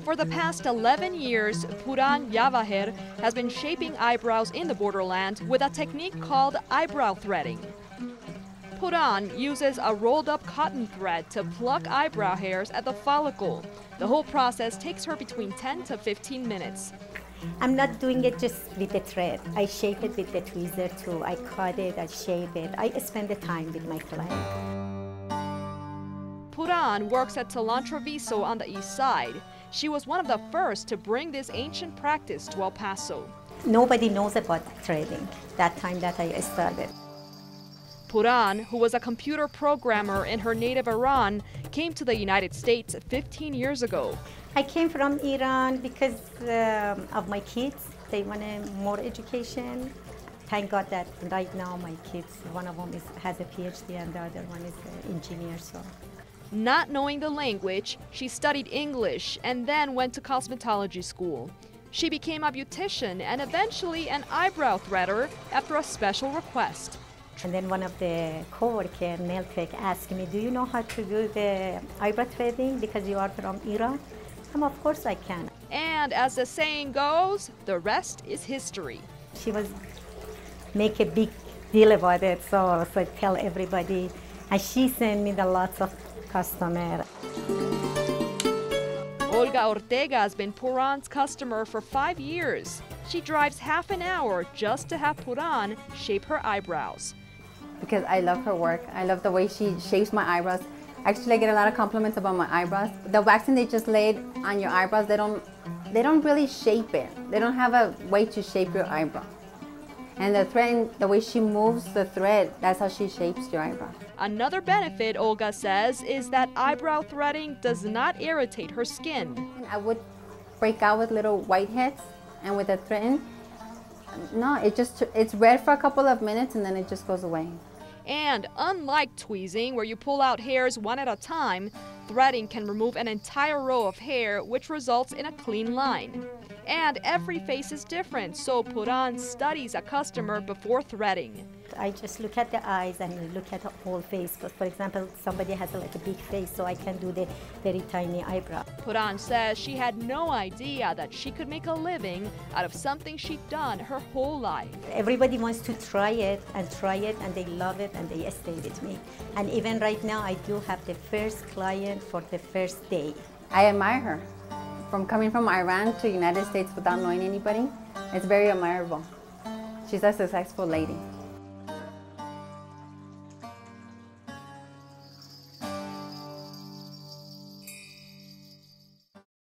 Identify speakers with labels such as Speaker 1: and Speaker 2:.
Speaker 1: For the past 11 years, Puran Yavaher has been shaping eyebrows in the borderland with a technique called eyebrow threading. Puran uses a rolled-up cotton thread to pluck eyebrow hairs at the follicle. The whole process takes her between 10 to 15 minutes.
Speaker 2: I'm not doing it just with the thread. I shape it with the tweezer too. I cut it, I shape it. I spend the time with my client.
Speaker 1: Puran works at Talan Treviso on the east side. She was one of the first to bring this ancient practice to El Paso.
Speaker 2: Nobody knows about threading that time that I started.
Speaker 1: Puran, who was a computer programmer in her native Iran, came to the United States 15 years ago.
Speaker 2: I came from Iran because of my kids. They wanted more education. Thank God that right now my kids, one of them has a PhD and the other one is an engineer. So.
Speaker 1: Not knowing the language, she studied English and then went to cosmetology school. She became a beautician and eventually an eyebrow threader after a special request.
Speaker 2: And then one of the co-worker, nail tech, asked me, do you know how to do the eyebrow threading because you are from Iran? Of course I can.
Speaker 1: And as the saying goes, the rest is history.
Speaker 2: She was make a big deal about it, so I tell everybody. And she sent me the lots of customers.
Speaker 1: Olga Ortega has been Puran's customer for 5 years. She drives half an hour just to have Puran shape her eyebrows.
Speaker 3: Because I love her work. I love the way she shapes my eyebrows. Actually, I get a lot of compliments about my eyebrows. The waxing they just laid on your eyebrows, they don't really shape it. They don't have a way to shape your eyebrow. And the thread, the way she moves the thread, that's how she shapes your eyebrow.
Speaker 1: Another benefit, Olga says, is that eyebrow threading does not irritate her skin.
Speaker 3: I would break out with little whiteheads, and with the thread, no, it's red for a couple of minutes and then it just goes away.
Speaker 1: And unlike tweezing, where you pull out hairs one at a time, threading can remove an entire row of hair, which results in a clean line. And every face is different, so Puran studies a customer before threading.
Speaker 2: I just look at the eyes and look at the whole face. But for example, somebody has like a big face, so I can do the very tiny eyebrow.
Speaker 1: Puran says she had no idea that she could make a living out of something she'd done her whole life.
Speaker 2: Everybody wants to try it, and they love it, and they stay with me. And even right now, I do have the first client for the first day.
Speaker 3: I admire her. From coming from Iran to the United States without knowing anybody, it's very admirable. She's a successful lady.